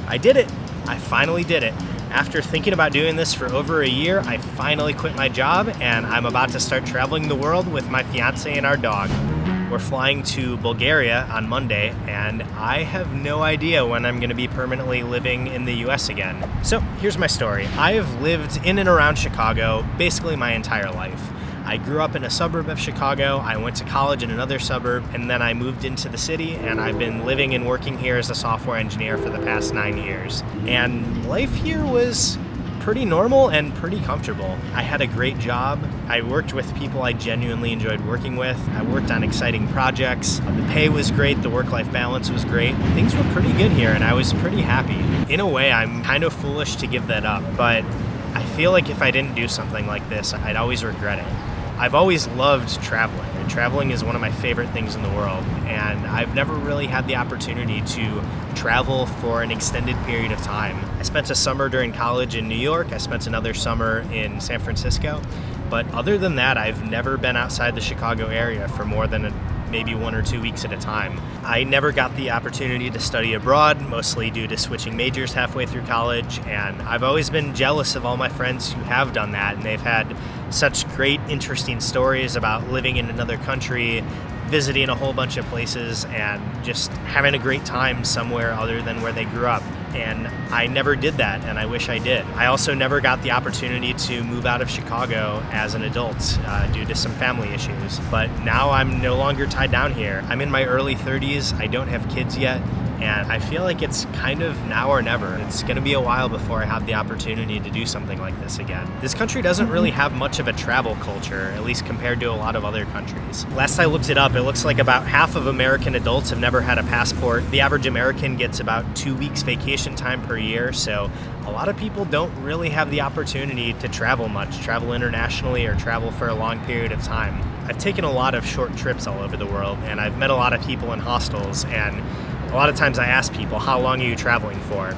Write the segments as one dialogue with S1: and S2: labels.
S1: I did it. I finally did it. After thinking about doing this for over a year, I finally quit my job and I'm about to start traveling the world with my fiance and our dog. We're flying to Bulgaria on Monday, and I have no idea when I'm going to be permanently living in the US again. So here's my story. I have lived in and around Chicago basically my entire life. I grew up in a suburb of Chicago, I went to college in another suburb, and then I moved into the city, and I've been living and working here as a software engineer for the past 9 years. And life here was pretty normal and pretty comfortable. I had a great job. I worked with people I genuinely enjoyed working with. I worked on exciting projects. The pay was great. The work-life balance was great. Things were pretty good here and I was pretty happy. In a way, I'm kind of foolish to give that up, but I feel like if I didn't do something like this, I'd always regret it. I've always loved traveling. Traveling is one of my favorite things in the world, and I've never really had the opportunity to travel for an extended period of time. I spent a summer during college in New York. I spent another summer in San Francisco, but other than that, I've never been outside the Chicago area for more than maybe 1 or 2 weeks at a time. I never got the opportunity to study abroad, mostly due to switching majors halfway through college, and I've always been jealous of all my friends who have done that, and they've had such great, interesting stories about living in another country, visiting a whole bunch of places, and just having a great time somewhere other than where they grew up. And I never did that, and I wish I did. I also never got the opportunity to move out of Chicago as an adult due to some family issues. But now I'm no longer tied down here. I'm in my early 30s, I don't have kids yet, and I feel like it's kind of now or never. It's gonna be a while before I have the opportunity to do something like this again. This country doesn't really have much of a travel culture, at least compared to a lot of other countries. Last I looked it up, it looks like about half of American adults have never had a passport. The average American gets about 2 weeks vacation time per year, so a lot of people don't really have the opportunity to travel much, travel internationally or travel for a long period of time. I've taken a lot of short trips all over the world, and I've met a lot of people in hostels, and a lot of times I ask people, how long are you traveling for?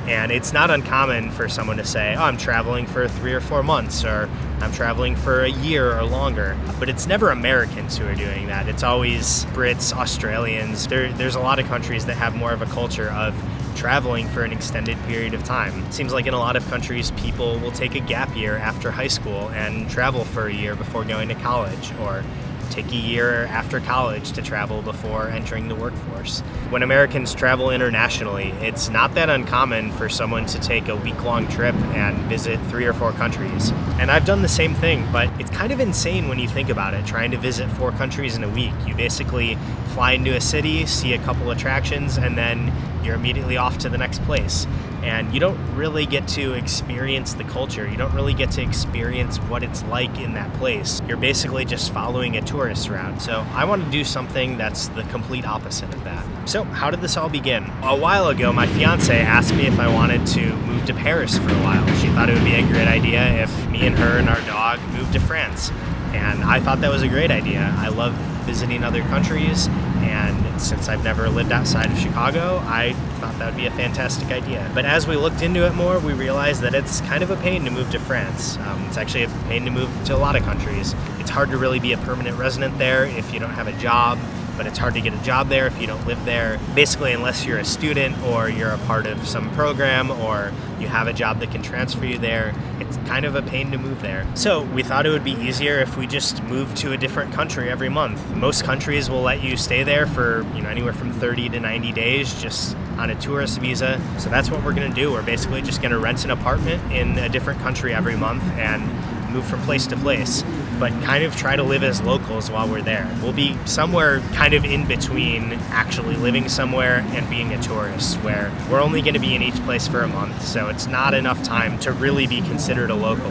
S1: And it's not uncommon for someone to say, oh, I'm traveling for 3 or 4 months, or I'm traveling for a year or longer. But it's never Americans who are doing that. It's always Brits, Australians. There's a lot of countries that have more of a culture of traveling for an extended period of time. It seems like in a lot of countries, people will take a gap year after high school and travel for a year before going to college, or take a year after college to travel before entering the workforce. When Americans travel internationally, it's not that uncommon for someone to take a week-long trip and visit 3 or 4 countries. And I've done the same thing, but it's kind of insane when you think about it, trying to visit 4 countries in a week. You basically fly into a city, see a couple attractions, and then you're immediately off to the next place. And you don't really get to experience the culture. You don't really get to experience what it's like in that place. You're basically just following a tourist route. So I want to do something that's the complete opposite of that. So how did this all begin? A while ago, my fiance asked me if I wanted to move to Paris for a while. She thought it would be a great idea if me and her and our dog moved to France. And I thought that was a great idea. I love visiting other countries, and since I've never lived outside of Chicago, I thought that would be a fantastic idea. But as we looked into it more, we realized that it's kind of a pain to move to France. It's actually a pain to move to a lot of countries. It's hard to really be a permanent resident there if you don't have a job, but it's hard to get a job there if you don't live there. Basically, unless you're a student or you're a part of some program or you have a job that can transfer you there, it's kind of a pain to move there. So we thought it would be easier if we just moved to a different country every month. Most countries will let you stay there for anywhere from 30 to 90 days just on a tourist visa. So that's what we're gonna do. We're basically just gonna rent an apartment in a different country every month and move from place to place, but kind of try to live as locals while we're there. We'll be somewhere kind of in between actually living somewhere and being a tourist, where we're only going to be in each place for a month, so it's not enough time to really be considered a local.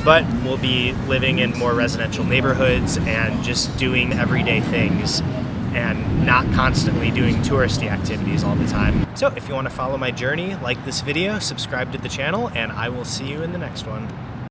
S1: But we'll be living in more residential neighborhoods and just doing everyday things and not constantly doing touristy activities all the time. So if you want to follow my journey, like this video, subscribe to the channel, and I will see you in the next one.